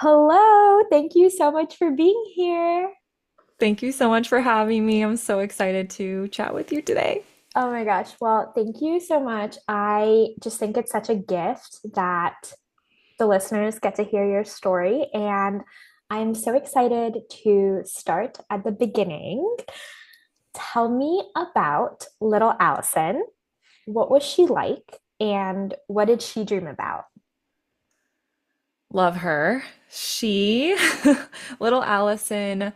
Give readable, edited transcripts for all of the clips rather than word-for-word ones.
Hello, thank you so much for being here. Thank you so much for having me. I'm so excited to chat with you today. Oh my gosh, well, thank you so much. I just think it's such a gift that the listeners get to hear your story, and I'm so excited to start at the beginning. Tell me about little Allison. What was she like, and what did she dream about? Love her. She, little Allison,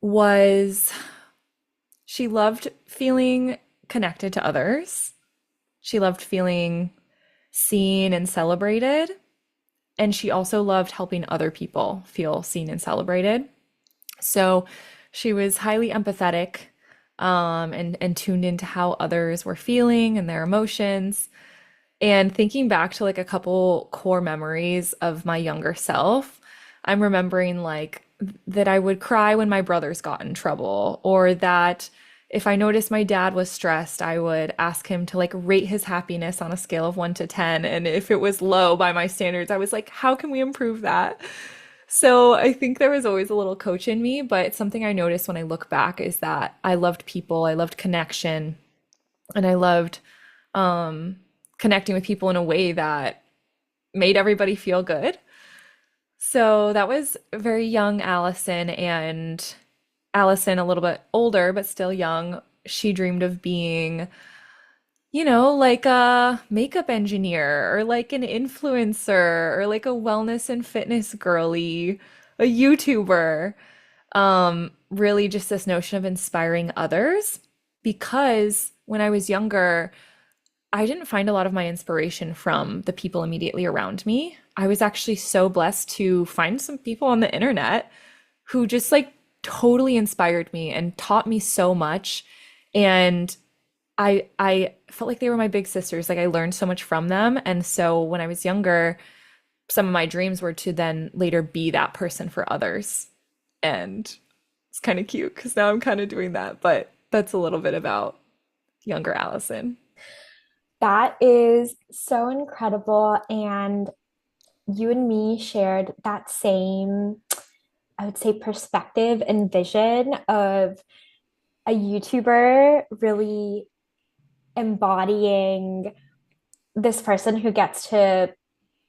was, she loved feeling connected to others. She loved feeling seen and celebrated. And she also loved helping other people feel seen and celebrated. So she was highly empathetic, and tuned into how others were feeling and their emotions. And thinking back to like a couple core memories of my younger self, I'm remembering like that I would cry when my brothers got in trouble, or that if I noticed my dad was stressed, I would ask him to like rate his happiness on a scale of 1 to 10. And if it was low by my standards, I was like, how can we improve that? So I think there was always a little coach in me, but something I noticed when I look back is that I loved people, I loved connection, and I loved connecting with people in a way that made everybody feel good. So that was very young Allison, and Allison, a little bit older, but still young, she dreamed of being, like a makeup engineer or like an influencer or like a wellness and fitness girly, a YouTuber. Really just this notion of inspiring others because when I was younger, I didn't find a lot of my inspiration from the people immediately around me. I was actually so blessed to find some people on the internet who just like totally inspired me and taught me so much. And I felt like they were my big sisters. Like I learned so much from them. And so when I was younger, some of my dreams were to then later be that person for others. And it's kind of cute because now I'm kind of doing that. But that's a little bit about younger Allison. That is so incredible. And you and me shared that same, I would say, perspective and vision of a YouTuber really embodying this person who gets to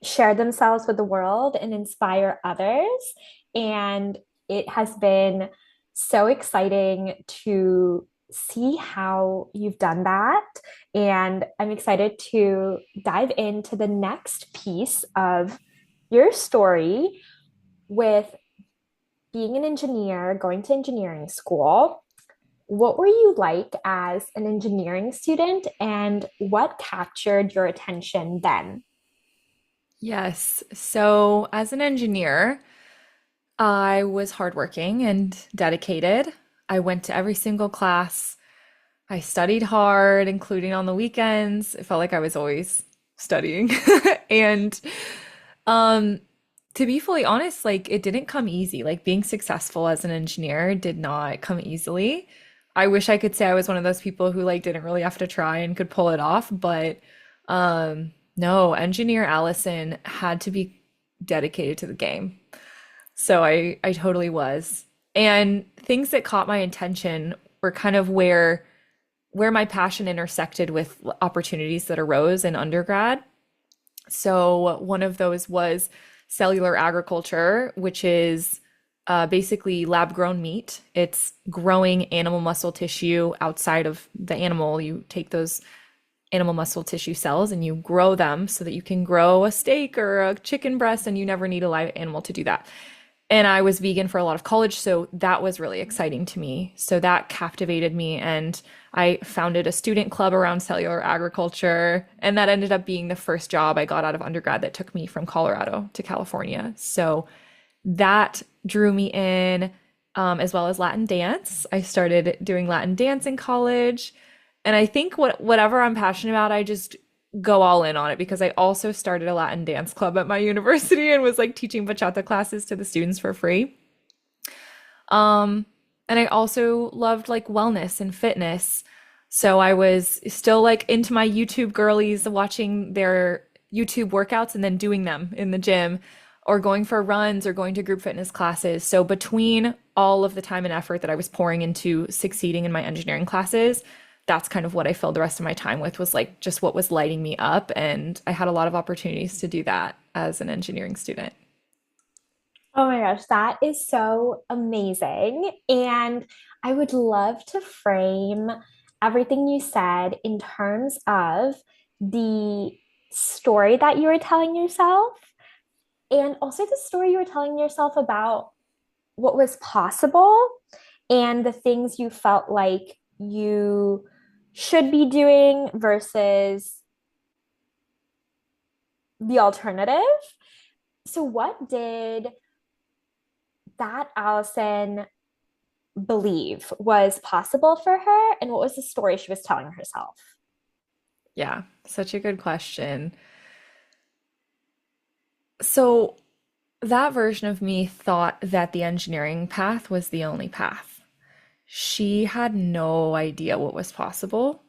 share themselves with the world and inspire others. And it has been so exciting to see how you've done that. And I'm excited to dive into the next piece of your story with being an engineer, going to engineering school. What were you like as an engineering student, and what captured your attention then? Yes. So as an engineer, I was hardworking and dedicated. I went to every single class. I studied hard, including on the weekends. It felt like I was always studying. And um, to be fully honest, like it didn't come easy. Like being successful as an engineer did not come easily. I wish I could say I was one of those people who like didn't really have to try and could pull it off, but no, engineer Allison had to be dedicated to the game. So I totally was. And things that caught my attention were kind of where my passion intersected with opportunities that arose in undergrad. So one of those was cellular agriculture, which is basically lab grown meat. It's growing animal muscle tissue outside of the animal. You take those animal muscle tissue cells and you grow them so that you can grow a steak or a chicken breast, and you never need a live animal to do that. And I was vegan for a lot of college, so that was really exciting to me. So that captivated me, and I founded a student club around cellular agriculture, and that ended up being the first job I got out of undergrad that took me from Colorado to California. So that drew me in, as well as Latin dance. I started doing Latin dance in college, and I think whatever I'm passionate about, I just go all in on it because I also started a Latin dance club at my university and was like teaching bachata classes to the students for free. Um, and I also loved like wellness and fitness. So I was still like into my YouTube girlies, watching their YouTube workouts and then doing them in the gym, or going for runs or going to group fitness classes. So between all of the time and effort that I was pouring into succeeding in my engineering classes, that's kind of what I filled the rest of my time with, was like just what was lighting me up. And I had a lot of opportunities to do that as an engineering student. Oh my gosh, that is so amazing. And I would love to frame everything you said in terms of the story that you were telling yourself, and also the story you were telling yourself about what was possible and the things you felt like you should be doing versus the alternative. So, what did that Allison believe was possible for her, and what was the story she was telling herself? Yeah, such a good question. So that version of me thought that the engineering path was the only path. She had no idea what was possible.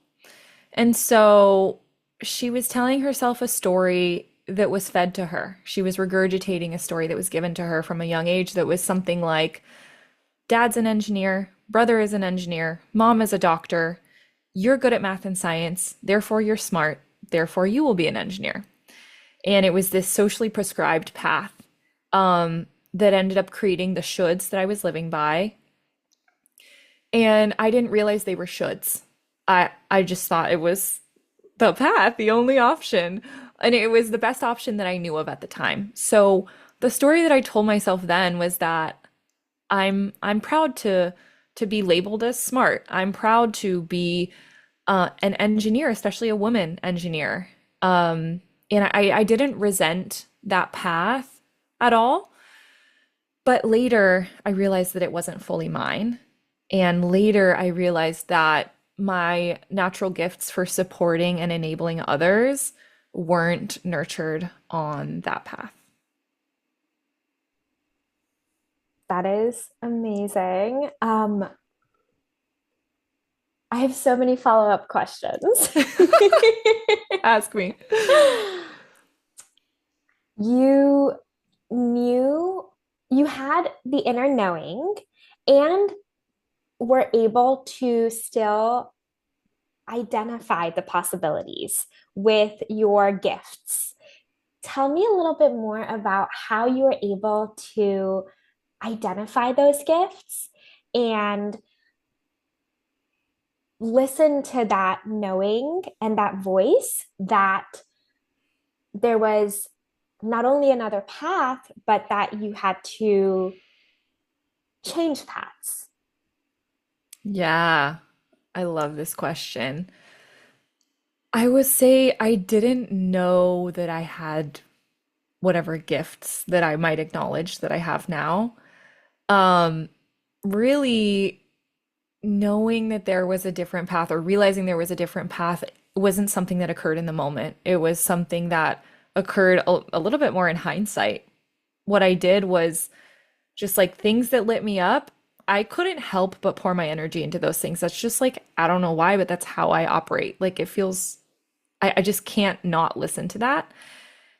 And so she was telling herself a story that was fed to her. She was regurgitating a story that was given to her from a young age that was something like, dad's an engineer, brother is an engineer, mom is a doctor, you're good at math and science, therefore you're smart, therefore you will be an engineer. And it was this socially prescribed path that ended up creating the shoulds that I was living by. And I didn't realize they were shoulds. I just thought it was the path, the only option. And it was the best option that I knew of at the time. So the story that I told myself then was that I'm proud to be labeled as smart. I'm proud to be an engineer, especially a woman engineer. And I didn't resent that path at all. But later, I realized that it wasn't fully mine. And later, I realized that my natural gifts for supporting and enabling others weren't nurtured on that path. That is amazing. I have so many follow-up questions. Ask me. You knew, you had the inner knowing and were able to still identify the possibilities with your gifts. Tell me a little bit more about how you were able to identify those gifts and listen to that knowing and that voice that there was not only another path, but that you had to change paths. Yeah, I love this question. I would say I didn't know that I had whatever gifts that I might acknowledge that I have now. Um, Really knowing that there was a different path or realizing there was a different path wasn't something that occurred in the moment. It was something that occurred a little bit more in hindsight. What I did was just like things that lit me up. I couldn't help but pour my energy into those things. That's just like, I don't know why, but that's how I operate. Like it feels, I just can't not listen to that.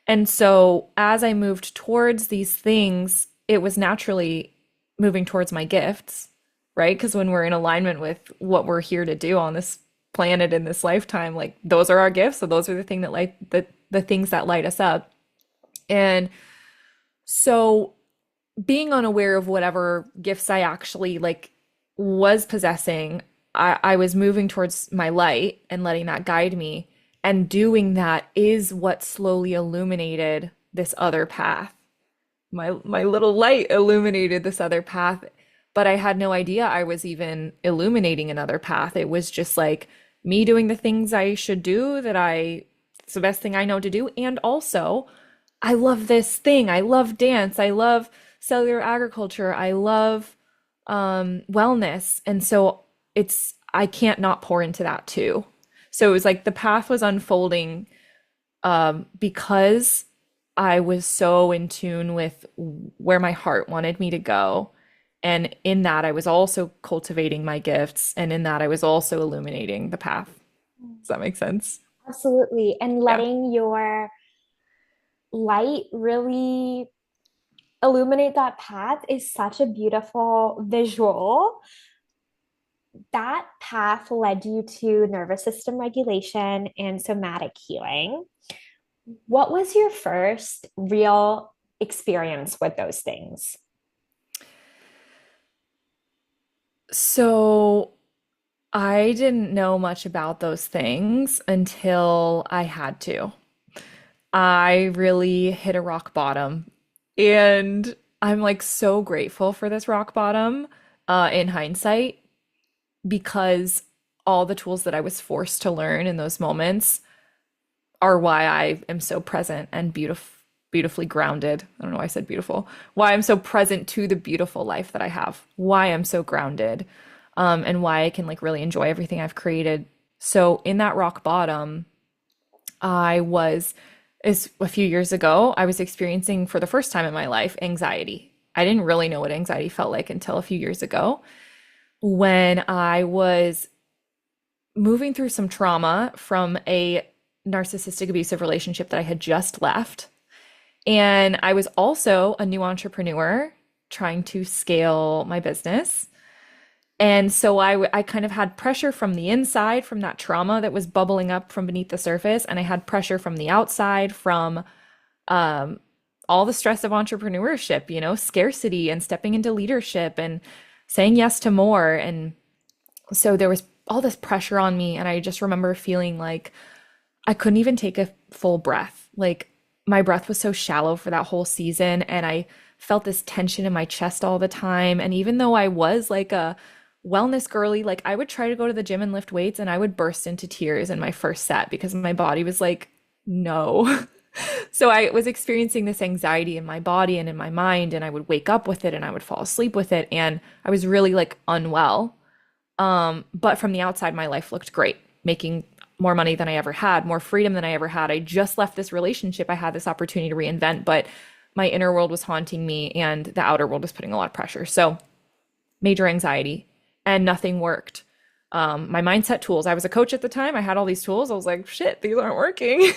And so as I moved towards these things, it was naturally moving towards my gifts, right? Because when we're in alignment with what we're here to do on this planet in this lifetime, like those are our gifts. So those are the thing that light the things that light us up. And so being unaware of whatever gifts I actually like was possessing, I was moving towards my light and letting that guide me. And doing that is what slowly illuminated this other path. My little light illuminated this other path, but I had no idea I was even illuminating another path. It was just like me doing the things I should do that it's the best thing I know to do. And also, I love this thing. I love dance. I love cellular agriculture. I love wellness. And so I can't not pour into that too. So it was like the path was unfolding because I was so in tune with where my heart wanted me to go. And in that, I was also cultivating my gifts. And in that, I was also illuminating the path. Does that make sense? Absolutely. And Yeah. letting your light really, illuminate that path is such a beautiful visual. That path led you to nervous system regulation and somatic healing. What was your first real experience with those things? So I didn't know much about those things until I had to. I really hit a rock bottom. And I'm like so grateful for this rock bottom in hindsight because all the tools that I was forced to learn in those moments are why I am so present and beautifully grounded. I don't know why I said beautiful. Why I'm so present to the beautiful life that I have. Why I'm so grounded, and why I can like really enjoy everything I've created. So in that rock bottom, I was is a few years ago, I was experiencing for the first time in my life anxiety. I didn't really know what anxiety felt like until a few years ago when I was moving through some trauma from a narcissistic abusive relationship that I had just left. And I was also a new entrepreneur trying to scale my business. And so I kind of had pressure from the inside from that trauma that was bubbling up from beneath the surface. And I had pressure from the outside from um, all the stress of entrepreneurship, scarcity and stepping into leadership and saying yes to more. And so there was all this pressure on me. And I just remember feeling like I couldn't even take a full breath. Like my breath was so shallow for that whole season. And I felt this tension in my chest all the time. And even though I was like a wellness girly, like I would try to go to the gym and lift weights and I would burst into tears in my first set because my body was like, no. So I was experiencing this anxiety in my body and in my mind, and I would wake up with it and I would fall asleep with it. And I was really like unwell. But from the outside, my life looked great, making more money than I ever had, more freedom than I ever had. I just left this relationship. I had this opportunity to reinvent, but my inner world was haunting me and the outer world was putting a lot of pressure. So major anxiety and nothing worked. My mindset tools, I was a coach at the time. I had all these tools. I was like, shit, these aren't working.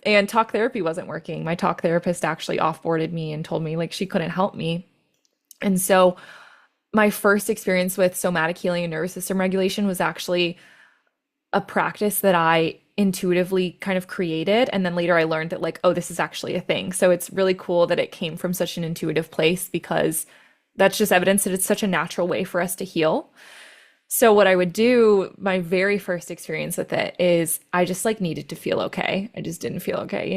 And talk therapy wasn't working. My talk therapist actually offboarded me and told me like she couldn't help me. And so my first experience with somatic healing and nervous system regulation was actually a practice that I intuitively kind of created. And then later I learned that, like, oh, this is actually a thing. So it's really cool that it came from such an intuitive place because that's just evidence that it's such a natural way for us to heal. So what I would do, my very first experience with it is I just like needed to feel okay. I just didn't feel okay.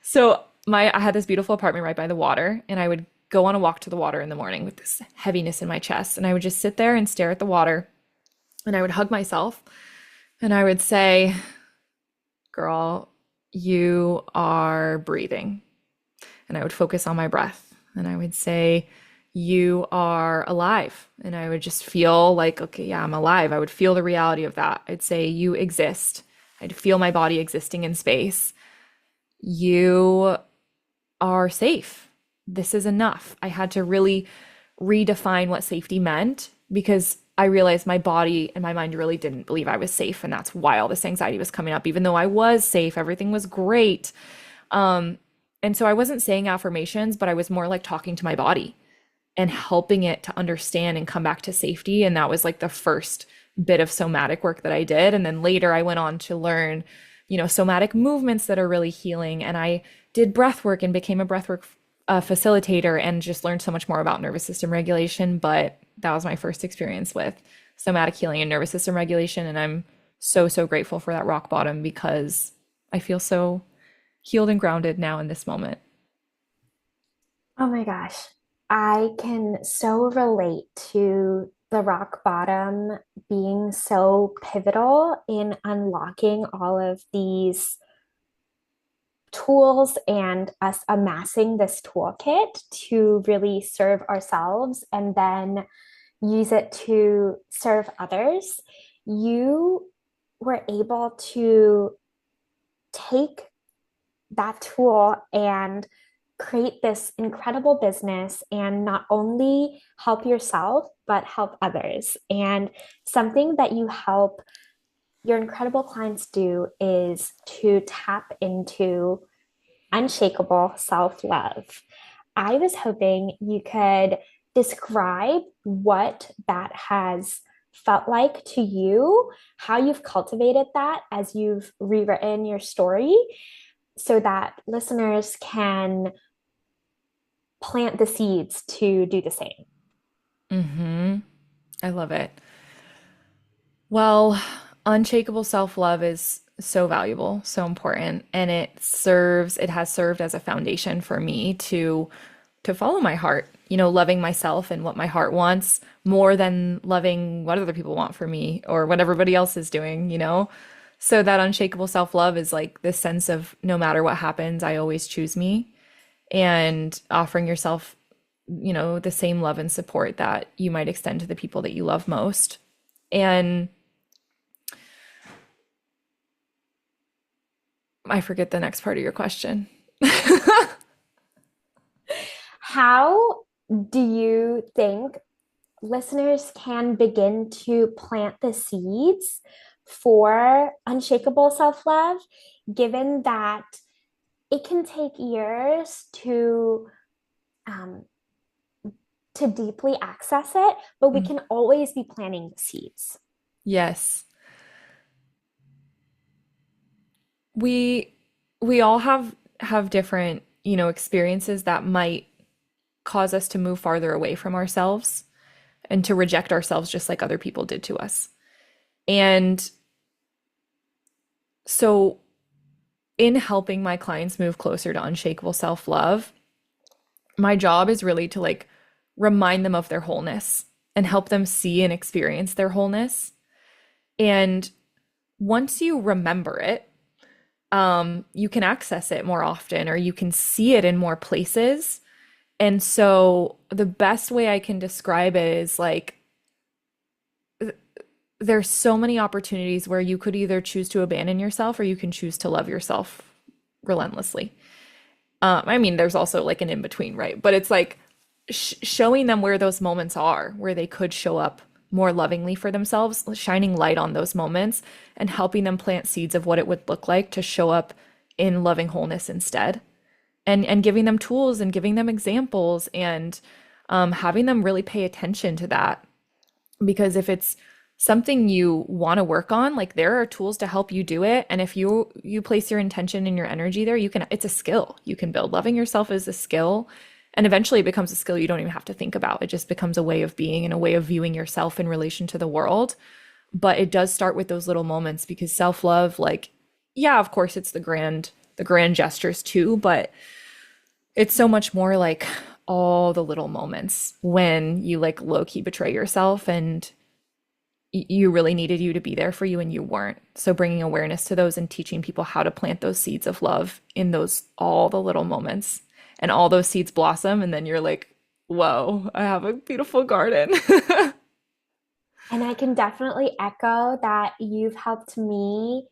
So I had this beautiful apartment right by the water, and I would go on a walk to the water in the morning with this heaviness in my chest. And I would just sit there and stare at the water, and I would hug myself and I would say, girl, you are breathing. And I would focus on my breath and I would say, you are alive. And I would just feel like, okay, yeah, I'm alive. I would feel the reality of that. I'd say, you exist. I'd feel my body existing in space. You are safe. This is enough. I had to really redefine what safety meant because I realized my body and my mind really didn't believe I was safe. And that's why all this anxiety was coming up, even though I was safe, everything was great. And so I wasn't saying affirmations, but I was more like talking to my body and helping it to understand and come back to safety. And that was like the first bit of somatic work that I did. And then later I went on to learn, somatic movements that are really healing. And I did breath work and became a breathwork facilitator and just learned so much more about nervous system regulation. But that was my first experience with somatic healing and nervous system regulation. And I'm so, so grateful for that rock bottom because I feel so healed and grounded now in this moment. Oh my gosh. I can so relate to the rock bottom being so pivotal in unlocking all of these tools and us amassing this toolkit to really serve ourselves and then use it to serve others. You were able to take that tool and create this incredible business and not only help yourself, but help others. And something that you help your incredible clients do is to tap into unshakable self love. I was hoping you could describe what that has felt like to you, how you've cultivated that as you've rewritten your story, so that listeners can plant the seeds to do the same. Mm-hmm. I love it. Well, unshakable self-love is so valuable, so important, and it has served as a foundation for me to follow my heart, loving myself and what my heart wants more than loving what other people want for me or what everybody else is doing. So that unshakable self-love is like this sense of no matter what happens, I always choose me, and offering yourself, the same love and support that you might extend to the people that you love most. And I forget the next part of your question. How do you think listeners can begin to plant the seeds for unshakable self love, given that it can take years um, to deeply access it, but we Mm. can always be planting the seeds. Yes. We we all have different, experiences that might cause us to move farther away from ourselves and to reject ourselves just like other people did to us. And so in helping my clients move closer to unshakable self-love, my job is really to like remind them of their wholeness and help them see and experience their wholeness. And once you remember it, you can access it more often or you can see it in more places. And so the best way I can describe it is like there's so many opportunities where you could either choose to abandon yourself or you can choose to love yourself relentlessly. I mean, there's also like an in between, right? But it's like showing them where those moments are, where they could show up more lovingly for themselves, shining light on those moments and helping them plant seeds of what it would look like to show up in loving wholeness instead. And giving them tools and giving them examples and having them really pay attention to that. Because if it's something you want to work on, like there are tools to help you do it. And if you place your intention and your energy there, it's a skill you can build. Loving yourself is a skill. And eventually it becomes a skill you don't even have to think about. It just becomes a way of being and a way of viewing yourself in relation to the world. But it does start with those little moments because self-love, like, yeah, of course it's the grand gestures too, but it's so much more like all the little moments when you like low key betray yourself and you really needed you to be there for you and you weren't. So bringing awareness to those and teaching people how to plant those seeds of love in those all the little moments and all those seeds blossom and then you're like, "Whoa, I have a beautiful garden." And I can definitely echo that you've helped me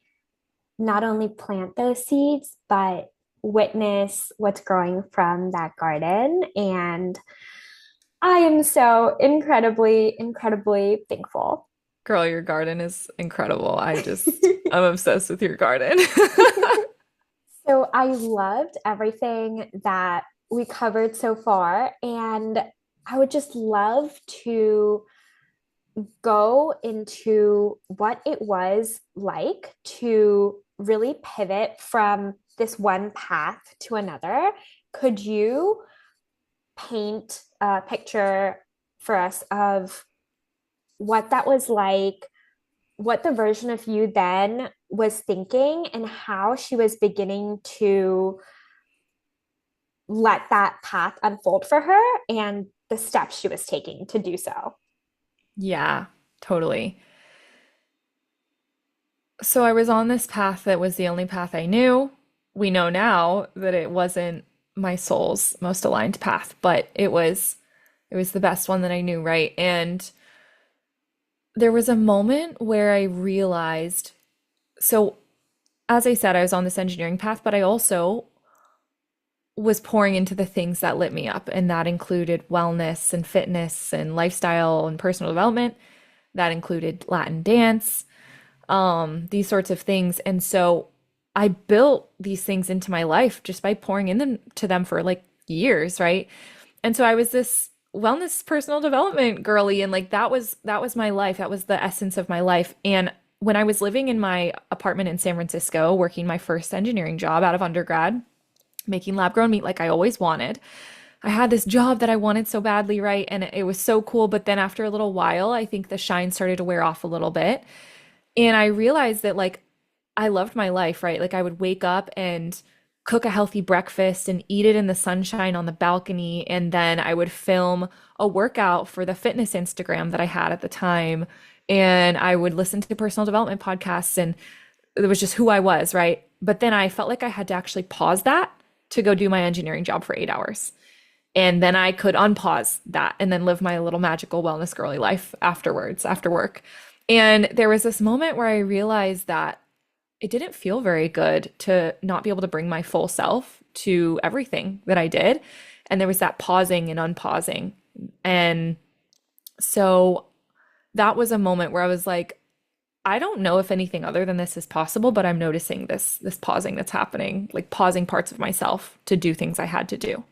not only plant those seeds, but witness what's growing from that garden. And I am so incredibly, incredibly thankful. Girl, your garden is incredible. I'm obsessed with your garden. So I loved everything that we covered so far, and I would just love to go into what it was like to really pivot from this one path to another. Could you paint a picture for us of what that was like, what the version of you then was thinking, and how she was beginning to let that path unfold for her and the steps she was taking to do so? Yeah, totally. So I was on this path that was the only path I knew. We know now that it wasn't my soul's most aligned path, but it was the best one that I knew, right? And there was a moment where I realized, so as I said, I was on this engineering path, but I also was pouring into the things that lit me up, and that included wellness and fitness and lifestyle and personal development. That included Latin dance, these sorts of things. And so I built these things into my life just by pouring in them to them for like years, right? And so I was this wellness personal development girly, and like that was my life. That was the essence of my life. And when I was living in my apartment in San Francisco, working my first engineering job out of undergrad, making lab grown meat like I always wanted, I had this job that I wanted so badly, right? And it was so cool. But then after a little while, I think the shine started to wear off a little bit. And I realized that like I loved my life, right? Like I would wake up and cook a healthy breakfast and eat it in the sunshine on the balcony. And then I would film a workout for the fitness Instagram that I had at the time. And I would listen to personal development podcasts, and it was just who I was, right? But then I felt like I had to actually pause that to go do my engineering job for 8 hours. And then I could unpause that and then live my little magical wellness girly life afterwards, after work. And there was this moment where I realized that it didn't feel very good to not be able to bring my full self to everything that I did. And there was that pausing and unpausing. And so that was a moment where I was like, I don't know if anything other than this is possible, but I'm noticing this pausing that's happening, like pausing parts of myself to do things I had to do.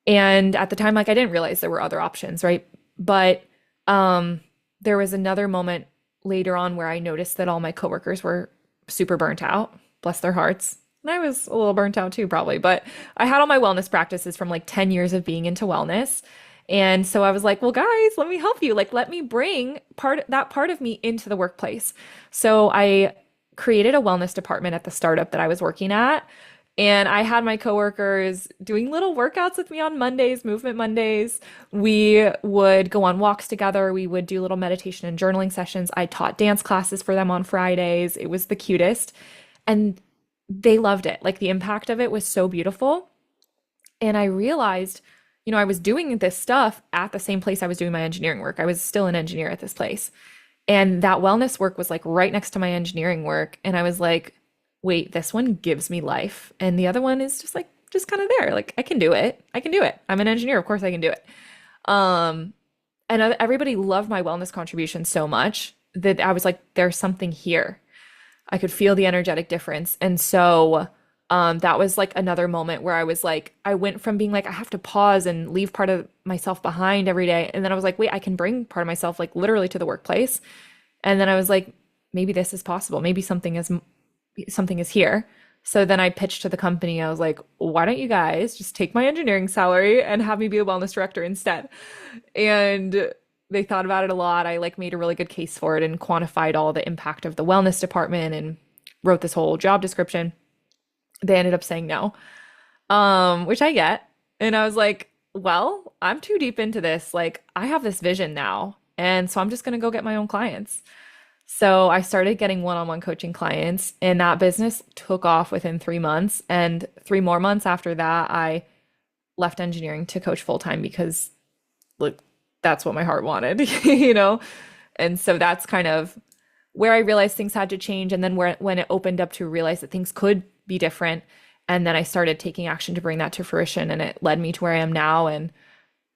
And at the time, like I didn't realize there were other options, right? But there was another moment later on where I noticed that all my coworkers were super burnt out, bless their hearts. And I was a little burnt out too, probably, but I had all my wellness practices from like 10 years of being into wellness. And so I was like, well, guys, let me help you. Like, let me bring that part of me into the workplace. So I created a wellness department at the startup that I was working at. And I had my coworkers doing little workouts with me on Mondays, movement Mondays. We would go on walks together. We would do little meditation and journaling sessions. I taught dance classes for them on Fridays. It was the cutest. And they loved it. Like the impact of it was so beautiful. And I realized, I was doing this stuff at the same place I was doing my engineering work. I was still an engineer at this place. And that wellness work was like right next to my engineering work. And I was like, wait, this one gives me life. And the other one is just kind of there. Like I can do it. I can do it. I'm an engineer. Of course I can do it. And everybody loved my wellness contribution so much that I was like, there's something here. I could feel the energetic difference. And so that was like another moment where I was like, I went from being like, I have to pause and leave part of myself behind every day. And then I was like, wait, I can bring part of myself like literally to the workplace. And then I was like, maybe this is possible. Maybe something is here. So then I pitched to the company. I was like, why don't you guys just take my engineering salary and have me be a wellness director instead? And they thought about it a lot. I like made a really good case for it and quantified all the impact of the wellness department and wrote this whole job description. They ended up saying no, which I get. And I was like, well, I'm too deep into this. Like I have this vision now. And so I'm just going to go get my own clients. So I started getting one-on-one coaching clients, and that business took off within 3 months. And 3 more months after that, I left engineering to coach full-time because look, that's what my heart wanted. And so that's kind of where I realized things had to change. And then when it opened up to realize that things could be different. And then I started taking action to bring that to fruition, and it led me to where I am now. And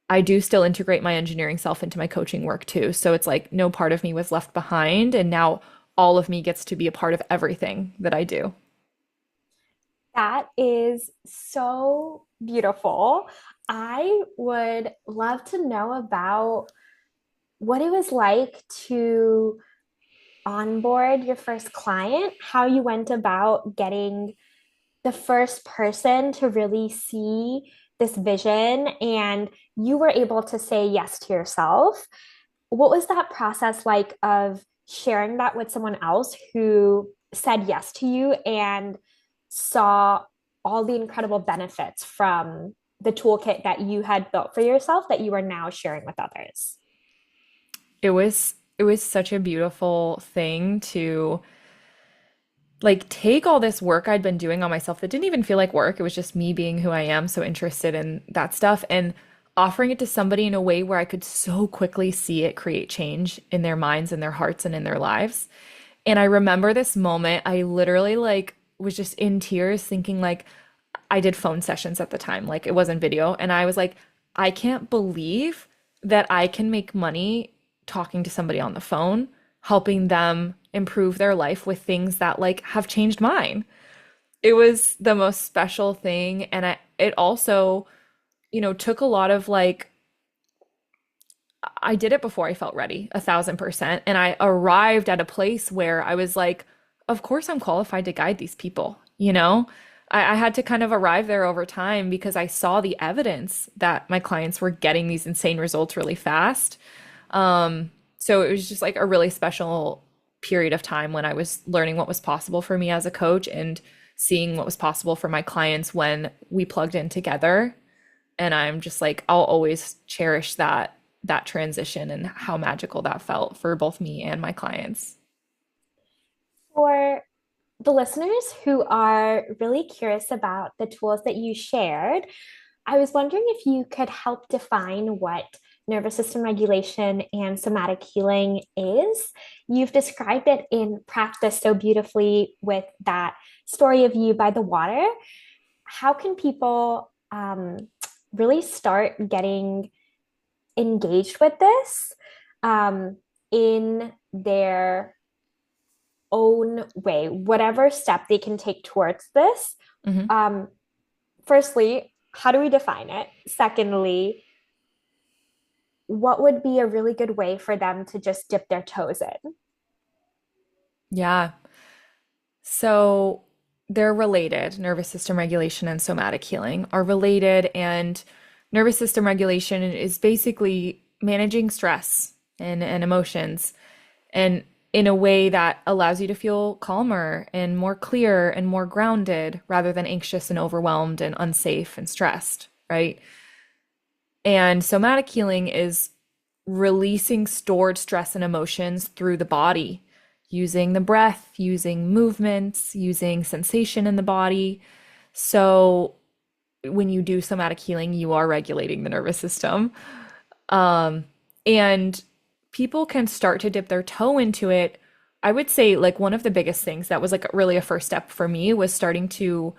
I do still integrate my engineering self into my coaching work too. So it's like no part of me was left behind. And now all of me gets to be a part of everything that I do. That is so beautiful. I would love to know about what it was like to onboard your first client, how you went about getting the first person to really see this vision and you were able to say yes to yourself. What was that process like of sharing that with someone else who said yes to you and saw all the incredible benefits from the toolkit that you had built for yourself that you are now sharing with others? It was such a beautiful thing to like take all this work I'd been doing on myself that didn't even feel like work. It was just me being who I am, so interested in that stuff, and offering it to somebody in a way where I could so quickly see it create change in their minds and their hearts and in their lives. And I remember this moment, I literally like was just in tears thinking like I did phone sessions at the time, like it wasn't video. And I was like, I can't believe that I can make money talking to somebody on the phone, helping them improve their life with things that like have changed mine. It was the most special thing. And it also, took a lot of like, I did it before I felt ready, 1,000%. And I arrived at a place where I was like, of course I'm qualified to guide these people, you know? I had to kind of arrive there over time because I saw the evidence that my clients were getting these insane results really fast. So it was just like a really special period of time when I was learning what was possible for me as a coach and seeing what was possible for my clients when we plugged in together. And I'm just like, I'll always cherish that transition and how magical that felt for both me and my clients. For the listeners who are really curious about the tools that you shared, I was wondering if you could help define what nervous system regulation and somatic healing is. You've described it in practice so beautifully with that story of you by the water. How can people really start getting engaged with this in their own way, whatever step they can take towards this? Hmm. Um, Firstly, how do we define it? Secondly, what would be a really good way for them to just dip their toes in? Yeah. So they're related. Nervous system regulation and somatic healing are related. And nervous system regulation is basically managing stress and emotions and in a way that allows you to feel calmer and more clear and more grounded rather than anxious and overwhelmed and unsafe and stressed, right? And somatic healing is releasing stored stress and emotions through the body, using the breath, using movements, using sensation in the body. So when you do somatic healing, you are regulating the nervous system. And people can start to dip their toe into it. I would say, like, one of the biggest things that was like really a first step for me was starting to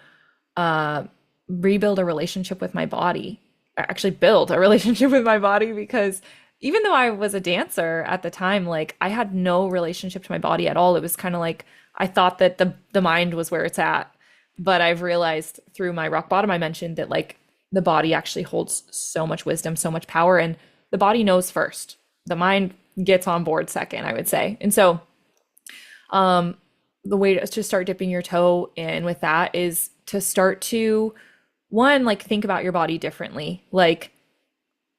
uh, rebuild a relationship with my body, actually build a relationship with my body because even though I was a dancer at the time, like I had no relationship to my body at all. It was kind of like I thought that the mind was where it's at. But I've realized through my rock bottom I mentioned that like the body actually holds so much wisdom, so much power, and the body knows first. The mind gets on board second, I would say. And so the way to start dipping your toe in with that is to start to one, like think about your body differently. Like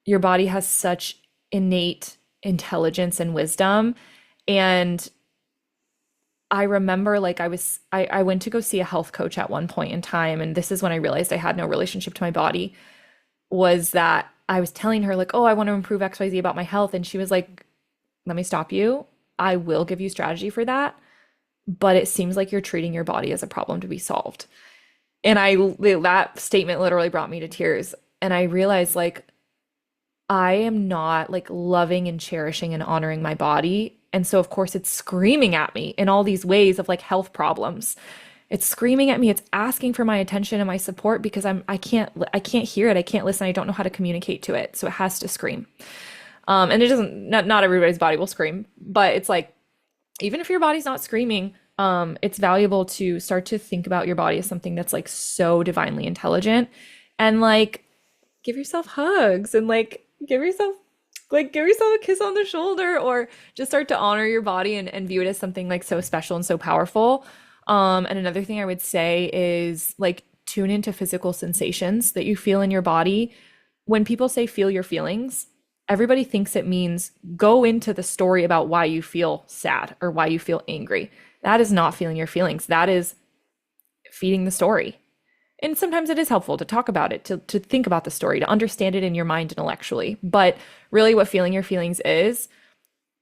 your body has such innate intelligence and wisdom. And I remember like I went to go see a health coach at one point in time, and this is when I realized I had no relationship to my body, was that I was telling her like, oh, I want to improve XYZ about my health. And she was like, let me stop you. I will give you strategy for that, but it seems like you're treating your body as a problem to be solved. And that statement literally brought me to tears. And I realized like I am not like loving and cherishing and honoring my body. And so of course it's screaming at me in all these ways of like health problems. It's screaming at me. It's asking for my attention and my support because I can't hear it. I can't listen. I don't know how to communicate to it. So it has to scream. And it doesn't, not everybody's body will scream, but it's like, even if your body's not screaming, it's valuable to start to think about your body as something that's like so divinely intelligent and like give yourself hugs and like give yourself a kiss on the shoulder or just start to honor your body and view it as something like so special and so powerful. And another thing I would say is like tune into physical sensations that you feel in your body. When people say feel your feelings, everybody thinks it means go into the story about why you feel sad or why you feel angry. That is not feeling your feelings. That is feeding the story. And sometimes it is helpful to talk about it, to think about the story, to understand it in your mind intellectually. But really, what feeling your feelings is,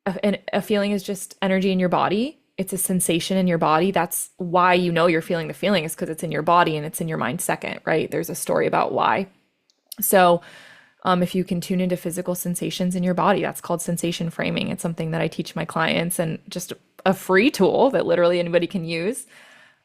a feeling is just energy in your body. It's a sensation in your body. That's why you know you're feeling the feeling is because it's in your body and it's in your mind second, right? There's a story about why. So, if you can tune into physical sensations in your body, that's called sensation framing. It's something that I teach my clients and just a free tool that literally anybody can use.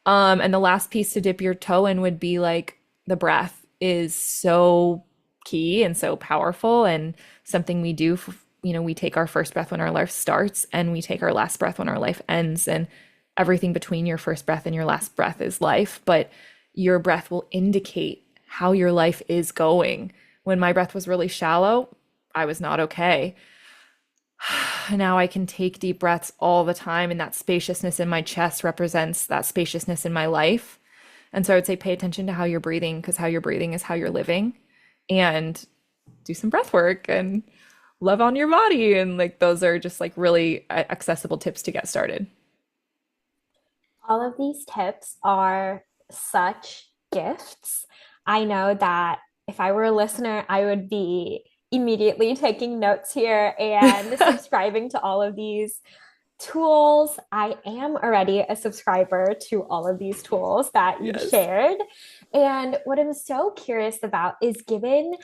And the last piece to dip your toe in would be like the breath is so key and so powerful and something we do. We take our first breath when our life starts and we take our last breath when our life ends. And everything between your first breath and your last breath is life. But your breath will indicate how your life is going. When my breath was really shallow, I was not okay. Now I can take deep breaths all the time, and that spaciousness in my chest represents that spaciousness in my life. And so I would say pay attention to how you're breathing, because how you're breathing is how you're living. And do some breath work and love on your body. And like those are just like really accessible tips to get started. All of these tips are such gifts. I know that if I were a listener, I would be immediately taking notes here and subscribing to all of these tools. I am already a subscriber to all of these tools that you've Yes. shared. And what I'm so curious about is given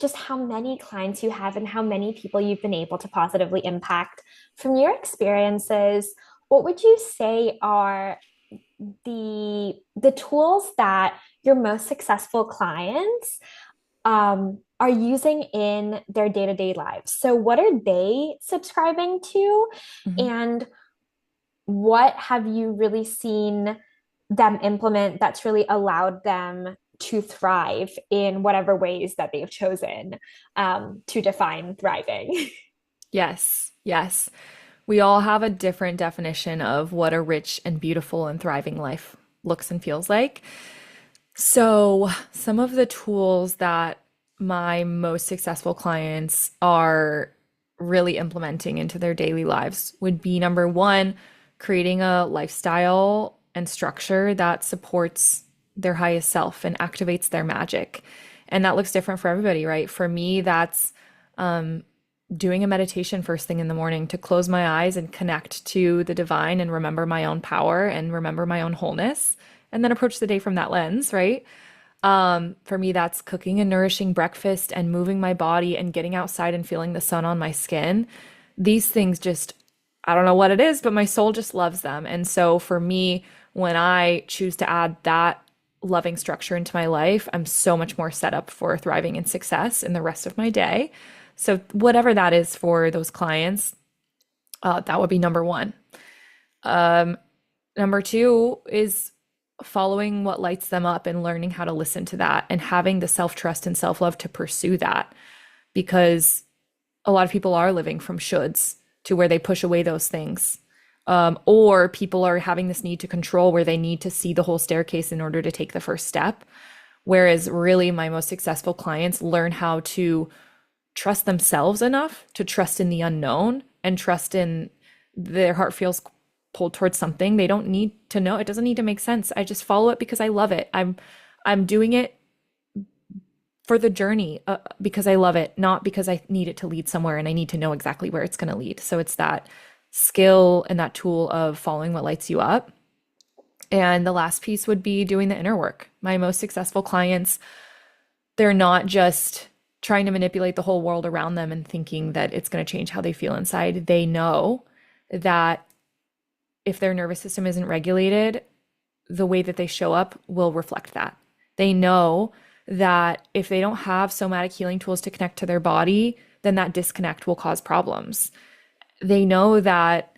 just how many clients you have and how many people you've been able to positively impact from your experiences, what would you say are the tools that your most successful clients are using in their day-to-day lives? So what are they subscribing to? Mhm. And what have you really seen them implement that's really allowed them to thrive in whatever ways that they've chosen to define thriving? Yes. Yes. We all have a different definition of what a rich and beautiful and thriving life looks and feels like. So, some of the tools that my most successful clients are really implementing into their daily lives would be number one, creating a lifestyle and structure that supports their highest self and activates their magic. And that looks different for everybody, right? For me, that's doing a meditation first thing in the morning to close my eyes and connect to the divine and remember my own power and remember my own wholeness, and then approach the day from that lens, right? For me, that's cooking a nourishing breakfast and moving my body and getting outside and feeling the sun on my skin. These things just, I don't know what it is, but my soul just loves them. And so for me, when I choose to add that loving structure into my life, I'm so much more set up for thriving and success in the rest of my day. So, whatever that is for those clients, that would be number one. Um, Number two is following what lights them up and learning how to listen to that and having the self trust and self love to pursue that. Because a lot of people are living from shoulds to where they push away those things. Or people are having this need to control where they need to see the whole staircase in order to take the first step. Whereas, really, my most successful clients learn how to trust themselves enough to trust in the unknown and trust in their heart feels pulled towards something. They don't need to know. It doesn't need to make sense. I just follow it because I love it. I'm doing it for the journey because I love it, not because I need it to lead somewhere and I need to know exactly where it's going to lead. So it's that skill and that tool of following what lights you up. And the last piece would be doing the inner work. My most successful clients, they're not just trying to manipulate the whole world around them and thinking that it's going to change how they feel inside. They know that if their nervous system isn't regulated, the way that they show up will reflect that. They know that if they don't have somatic healing tools to connect to their body, then that disconnect will cause problems. They know that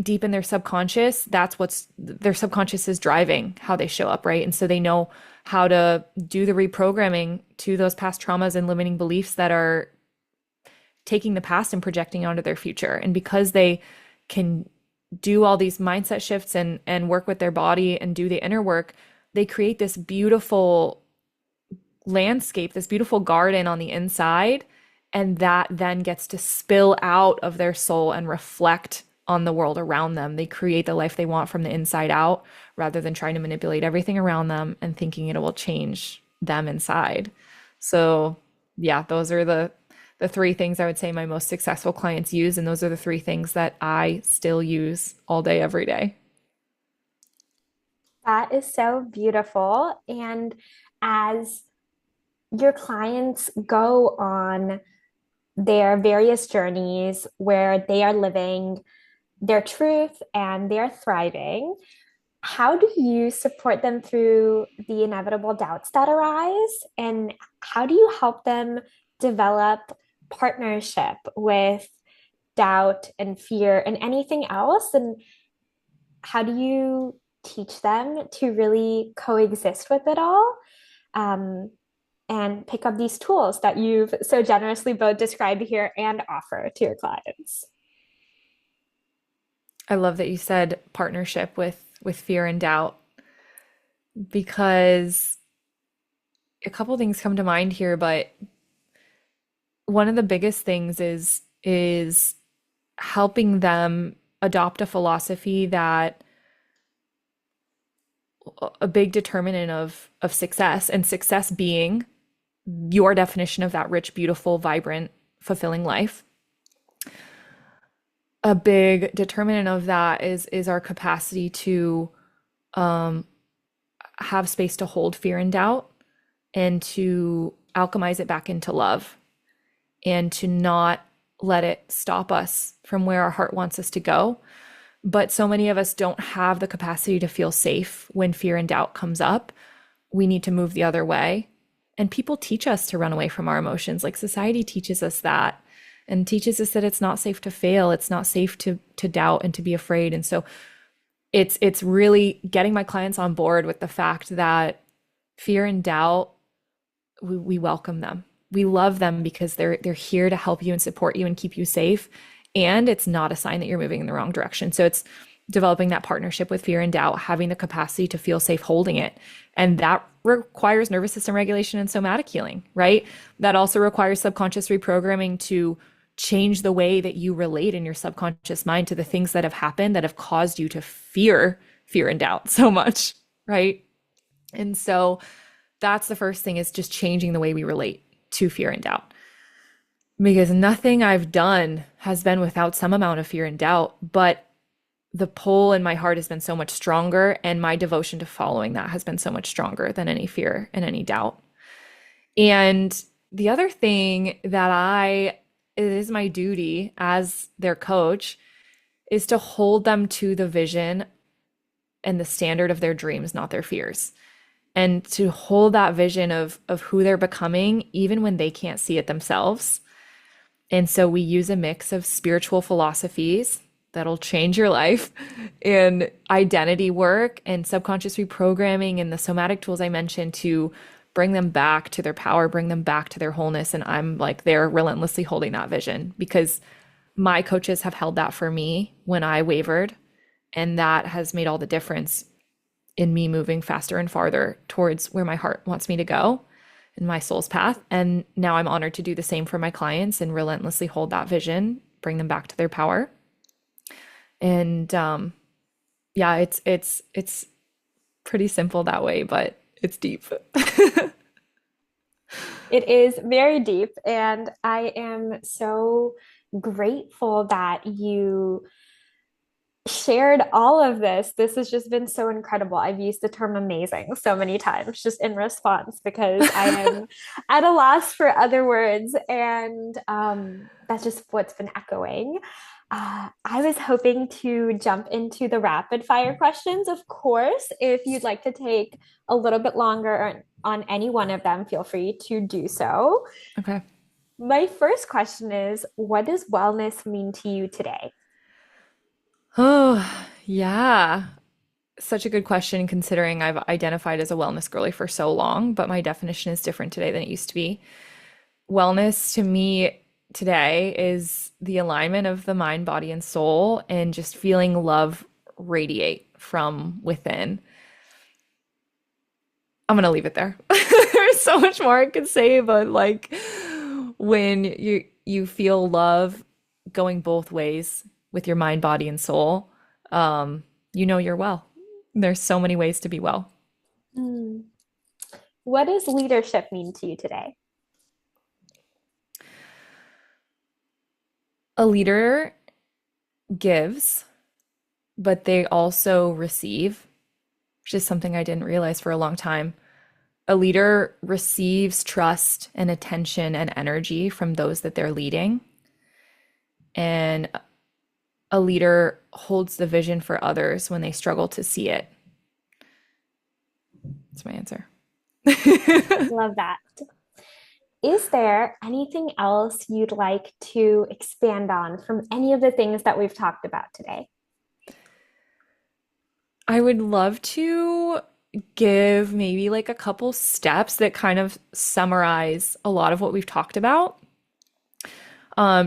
deep in their subconscious, that's what's their subconscious is driving how they show up, right? And so they know how to do the reprogramming to those past traumas and limiting beliefs that are taking the past and projecting onto their future. And because they can do all these mindset shifts and work with their body and do the inner work, they create this beautiful landscape, this beautiful garden on the inside, and that then gets to spill out of their soul and reflect on the world around them. They create the life they want from the inside out rather than trying to manipulate everything around them and thinking it will change them inside. So, yeah, those are the three things I would say my most successful clients use, and those are the three things that I still use all day every day. That is so beautiful. And as your clients go on their various journeys where they are living their truth and they're thriving, how do you support them through the inevitable doubts that arise? And how do you help them develop partnership with doubt and fear and anything else? And how do you teach them to really coexist with it all, um, and pick up these tools that you've so generously both described here and offer to your clients. I love that you said partnership with fear and doubt because a couple things come to mind here, but one of the biggest things is helping them adopt a philosophy that a big determinant of success, and success being your definition of that rich, beautiful, vibrant, fulfilling life. A big determinant of that is our capacity to um, have space to hold fear and doubt and to alchemize it back into love and to not let it stop us from where our heart wants us to go. But so many of us don't have the capacity to feel safe when fear and doubt comes up. We need to move the other way. And people teach us to run away from our emotions. Like society teaches us that and teaches us that it's not safe to fail. It's not safe to doubt and to be afraid. And so it's really getting my clients on board with the fact that fear and doubt, we welcome them. We love them because they're here to help you and support you and keep you safe. And it's not a sign that you're moving in the wrong direction. So it's developing that partnership with fear and doubt, having the capacity to feel safe holding it. And that requires nervous system regulation and somatic healing, right? That also requires subconscious reprogramming to change the way that you relate in your subconscious mind to the things that have happened that have caused you to fear and doubt so much, right? And so that's the first thing, is just changing the way we relate to fear and doubt. Because nothing I've done has been without some amount of fear and doubt, but the pull in my heart has been so much stronger, and my devotion to following that has been so much stronger than any fear and any doubt. And the other thing that it is my duty as their coach is to hold them to the vision and the standard of their dreams, not their fears. And to hold that vision of who they're becoming, even when they can't see it themselves. And so we use a mix of spiritual philosophies that'll change your life, and identity work and subconscious reprogramming and the somatic tools I mentioned to bring them back to their power, bring them back to their wholeness. And I'm like, they're relentlessly holding that vision because my coaches have held that for me when I wavered. And that has made all the difference in me moving faster and farther towards where my heart wants me to go in my soul's path. And now I'm honored to do the same for my clients and relentlessly hold that vision, bring them back to their power. And yeah, it's pretty simple that way, but it's deep. It is very deep, and I am so grateful that you shared all of this. This has just been so incredible. I've used the term amazing so many times just in response because I am at a loss for other words. And that's just what's been echoing. I was hoping to jump into the rapid fire questions. Of course, if you'd like to take a little bit longer on any one of them, feel free to do so. Okay. My first question is, what does wellness mean to you today? Oh, yeah. Such a good question considering I've identified as a wellness girly for so long, but my definition is different today than it used to be. Wellness to me today is the alignment of the mind, body, and soul, and just feeling love radiate from within. I'm gonna leave it there. There's so much more I could say, but like when you feel love going both ways with your mind, body, and soul, you know you're well. There's so many ways to be well. Hmm. What does leadership mean to you today? A leader gives, but they also receive, which is something I didn't realize for a long time. A leader receives trust and attention and energy from those that they're leading. And a leader holds the vision for others when they struggle to see it. That's my answer. Love that. Is there anything else you'd like to expand on from any of the things that we've talked about today? I would love to give maybe like a couple steps that kind of summarize a lot of what we've talked about.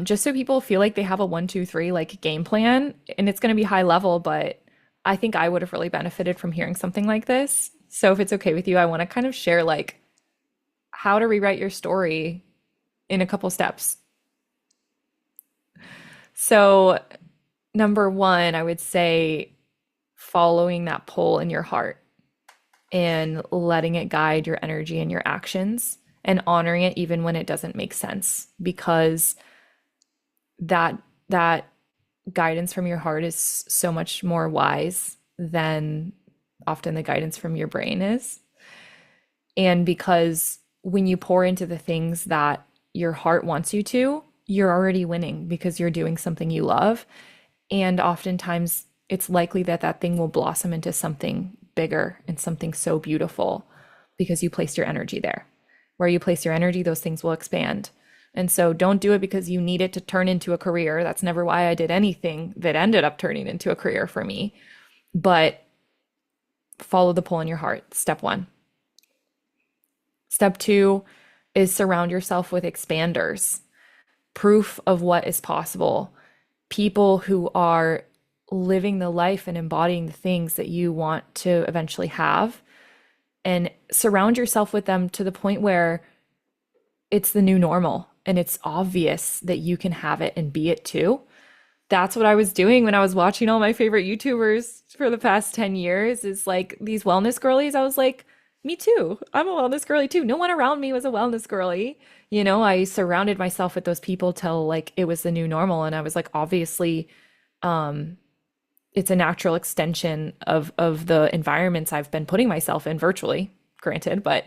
Just so people feel like they have a 1, 2, 3 like game plan, and it's going to be high level, but I think I would have really benefited from hearing something like this. So if it's okay with you, I want to kind of share like how to rewrite your story in a couple steps. So, number one, I would say following that pull in your heart and letting it guide your energy and your actions and honoring it even when it doesn't make sense, because that guidance from your heart is so much more wise than often the guidance from your brain is. And because when you pour into the things that your heart wants you to, you're already winning because you're doing something you love. And oftentimes it's likely that that thing will blossom into something bigger and something so beautiful because you placed your energy there. Where you place your energy, those things will expand. And so don't do it because you need it to turn into a career. That's never why I did anything that ended up turning into a career for me. But follow the pull in your heart, step one. Step two is surround yourself with expanders, proof of what is possible, people who are living the life and embodying the things that you want to eventually have, and surround yourself with them to the point where it's the new normal and it's obvious that you can have it and be it too. That's what I was doing when I was watching all my favorite YouTubers for the past 10 years, is like these wellness girlies. I was like, me too. I'm a wellness girly too. No one around me was a wellness girly. You know, I surrounded myself with those people till like it was the new normal. And I was like, obviously, it's a natural extension of the environments I've been putting myself in virtually, granted, but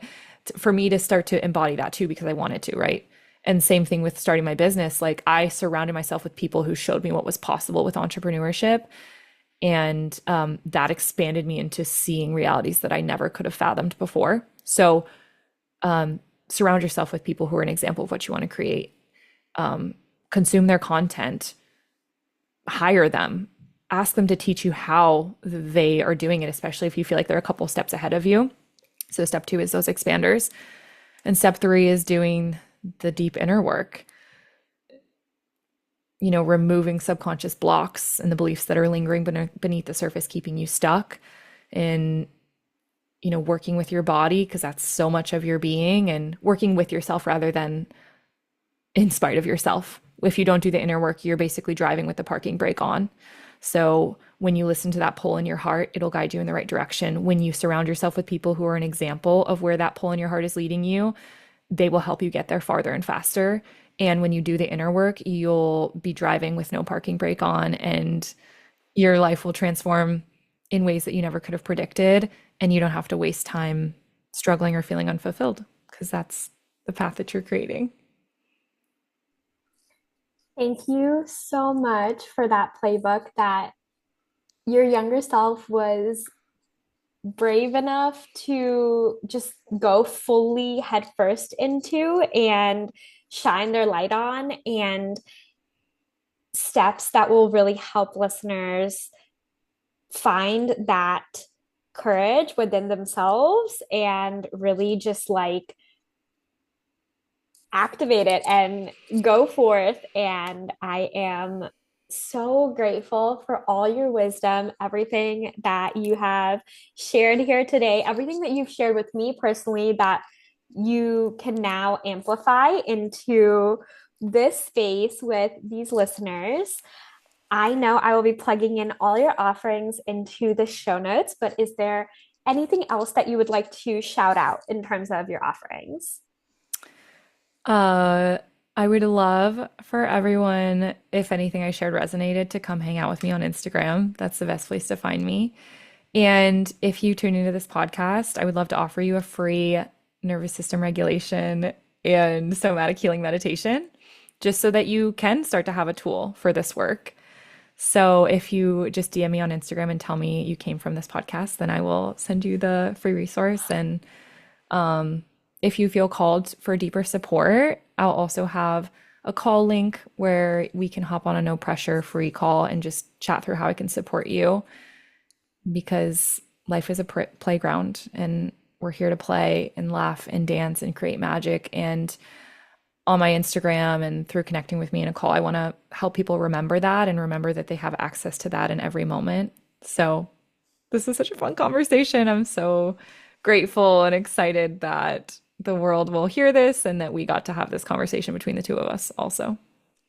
for me to start to embody that too because I wanted to, right? And same thing with starting my business. Like I surrounded myself with people who showed me what was possible with entrepreneurship, and that expanded me into seeing realities that I never could have fathomed before. So surround yourself with people who are an example of what you want to create. Consume their content, hire them, ask them to teach you how they are doing it, especially if you feel like they're a couple steps ahead of you. So step two is those expanders. And step three is doing the deep inner work, you know, removing subconscious blocks and the beliefs that are lingering beneath the surface, keeping you stuck, and, you know, working with your body because that's so much of your being, and working with yourself rather than in spite of yourself. If you don't do the inner work, you're basically driving with the parking brake on. So when you listen to that pull in your heart, it'll guide you in the right direction. When you surround yourself with people who are an example of where that pull in your heart is leading you, they will help you get there farther and faster. And when you do the inner work, you'll be driving with no parking brake on, and your life will transform in ways that you never could have predicted. And you don't have to waste time struggling or feeling unfulfilled because that's the path that you're creating. Thank you so much for that playbook that your younger self was brave enough to just go fully headfirst into and shine their light on, and steps that will really help listeners find that courage within themselves and really just like activate it and go forth. And I am so grateful for all your wisdom, everything that you have shared here today, everything that you've shared with me personally that you can now amplify into this space with these listeners. I know I will be plugging in all your offerings into the show notes, but is there anything else that you would like to shout out in terms of your offerings? Uh, I would love for everyone, if anything I shared resonated, to come hang out with me on Instagram. That's the best place to find me. And if you tune into this podcast, I would love to offer you a free nervous system regulation and somatic healing meditation, just so that you can start to have a tool for this work. So if you just DM me on Instagram and tell me you came from this podcast, then I will send you the free resource. And if you feel called for deeper support, I'll also have a call link where we can hop on a no pressure free call and just chat through how I can support you. because life is a playground and we're here to play and laugh and dance and create magic. And on my Instagram and through connecting with me in a call, I want to help people remember that and remember that they have access to that in every moment. So, this is such a fun conversation. I'm so grateful and excited that the world will hear this and that we got to have this conversation between the two of us also.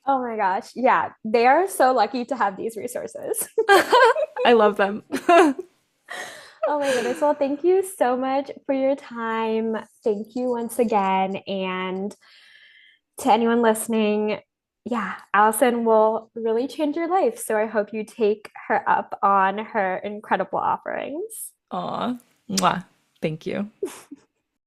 Oh my gosh. Yeah, they are so lucky to have these resources. I love them. Oh my goodness. Well, thank you so much for your time. Thank you once again. And to anyone listening, yeah, Allison will really change your life. So I hope you take her up on her incredible offerings. Aw, mwah. Thank you.